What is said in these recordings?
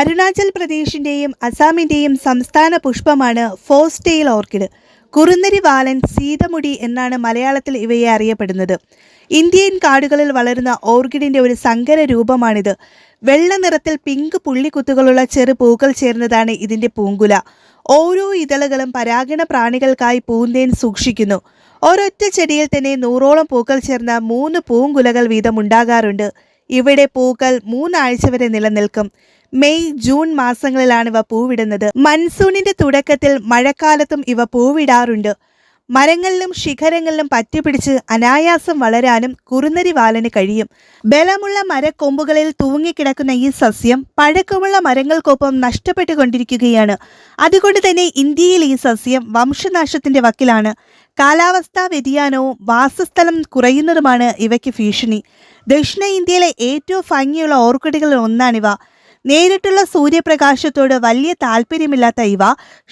അരുണാചൽ പ്രദേശിന്റെയും അസാമിന്റെയും സംസ്ഥാന പുഷ്പമാണ് Fox tail orchid. കുറുനരി വാലൻ, സീതമുടി എന്നാണ് മലയാളത്തിൽ ഇവയെ അറിയപ്പെടുന്നത്. ഇന്ത്യൻ കാടുകളിൽ വളരുന്ന ഓർക്കിഡിന്റെ ഒരു സങ്കര രൂപമാണിത്. വെള്ള നിറത്തിൽ പിങ്ക് പുള്ളിക്കുത്തുകളുള്ള ചെറു പൂക്കൾ ചേർന്നതാണ് ഇതിന്റെ പൂങ്കുല. ഓരോ ഇതളുകളും പരാഗണ പ്രാണികൾക്കായി പൂന്തേൻ സൂക്ഷിക്കുന്നു. ഒരൊറ്റ ചെടിയിൽ തന്നെ 100ഓളം പൂക്കൾ ചേർന്ന 3 പൂങ്കുലകൾ വീതം ഉണ്ടാകാറുണ്ട്. ഇവിടെ പൂക്കൾ 3 ആഴ്ച വരെ നിലനിൽക്കും. മെയ്, ജൂൺ മാസങ്ങളിലാണ് ഇവ പൂവിടുന്നത്. മൺസൂണിന്റെ തുടക്കത്തിൽ മഴക്കാലത്തും ഇവ പൂവിടാറുണ്ട്. മരങ്ങളിലും ശിഖരങ്ങളിലും പറ്റിപ്പിടിച്ച് അനായാസം വളരാനും കുറുനരി വാലന് കഴിയും. ബലമുള്ള മരക്കൊമ്പുകളിൽ തൂങ്ങിക്കിടക്കുന്ന ഈ സസ്യം പഴക്കമുള്ള മരങ്ങൾക്കൊപ്പം നഷ്ടപ്പെട്ടുകൊണ്ടിരിക്കുകയാണ്. അതുകൊണ്ട് തന്നെ ഇന്ത്യയിൽ ഈ സസ്യം വംശനാശത്തിന്റെ വക്കിലാണ്. കാലാവസ്ഥാ വ്യതിയാനവും വാസസ്ഥലം കുറയുന്നതുമാണ് ഇവയ്ക്ക് ഭീഷണി. ദക്ഷിണ ഇന്ത്യയിലെ ഏറ്റവും ഭംഗിയുള്ള ഓർക്കിഡുകളിൽ ഒന്നാണിവ. നേരിട്ടുള്ള സൂര്യപ്രകാശത്തോട് വലിയ താല്പര്യമില്ലാത്ത ഇവ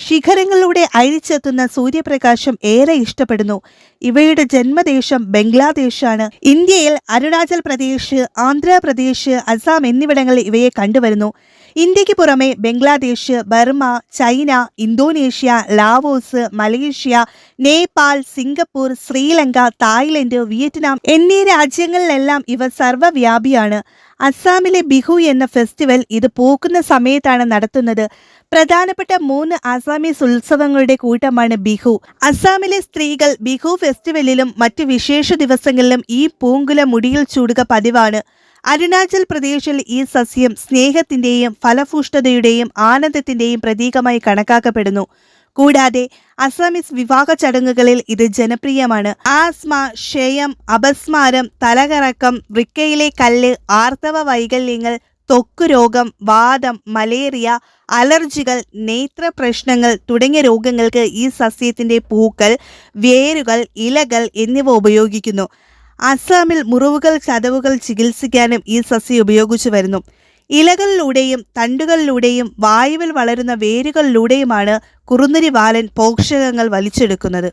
ശിഖരങ്ങളിലൂടെ അഴിച്ചെത്തുന്ന സൂര്യപ്രകാശം ഏറെ ഇഷ്ടപ്പെടുന്നു. ഇവയുടെ ജന്മദേശം ബംഗ്ലാദേശാണ്. ഇന്ത്യയിൽ അരുണാചൽ പ്രദേശ്, ആന്ധ്രാപ്രദേശ്, അസം എന്നിവിടങ്ങളിൽ ഇവയെ കണ്ടുവരുന്നു. ഇന്ത്യക്ക് പുറമെ Bangladesh, Burma, China, Indonesia, Laos, Malaysia, Nepal, Singapore, Sri Lanka, Thailand, Vietnam എന്നീ രാജ്യങ്ങളിലെല്ലാം ഇവ സർവ്വവ്യാപിയാണ്. അസാമിലെ ബിഹു എന്ന ഫെസ്റ്റിവൽ ഇത് പൂക്കുന്ന സമയത്താണ് നടത്തുന്നത്. പ്രധാനപ്പെട്ട 3 ആസാമീസ് ഉത്സവങ്ങളുടെ കൂട്ടമാണ് ബിഹു. അസാമിലെ സ്ത്രീകൾ ബിഹു ഫെസ്റ്റിവലിലും മറ്റ് വിശേഷ ദിവസങ്ങളിലും ഈ പൂങ്കുല മുടിയിൽ ചൂടുക പതിവാണ്. അരുണാചൽ പ്രദേശിൽ ഈ സസ്യം സ്നേഹത്തിന്റെയും ഫലഭൂഷ്ഠതയുടെയും ആനന്ദത്തിന്റെയും പ്രതീകമായി കണക്കാക്കപ്പെടുന്നു. കൂടാതെ അസാമീസ് വിവാഹ ചടങ്ങുകളിൽ ഇത് ജനപ്രിയമാണ്. ആസ്മ, ക്ഷയം, അപസ്മാരം, തലകറക്കം, വൃക്കയിലെ കല്ല്, ആർത്തവ വൈകല്യങ്ങൾ, ത്വക്ക് രോഗം, വാതം, മലേറിയ, അലർജികൾ, നേത്ര പ്രശ്നങ്ങൾ തുടങ്ങിയ രോഗങ്ങൾക്ക് ഈ സസ്യത്തിന്റെ പൂക്കൾ, വേരുകൾ, ഇലകൾ എന്നിവ ഉപയോഗിക്കുന്നു. അസാമിൽ മുറിവുകൾ, ചതവുകൾ ചികിത്സിക്കാനും ഈ സസ്യം ഉപയോഗിച്ചു വരുന്നു. ഇലകളിലൂടെയും തണ്ടുകളിലൂടെയും വായുവിൽ വളരുന്ന വേരുകളിലൂടെയുമാണ് കുറുനരി വാലൻ പോഷകങ്ങൾ വലിച്ചെടുക്കുന്നത്.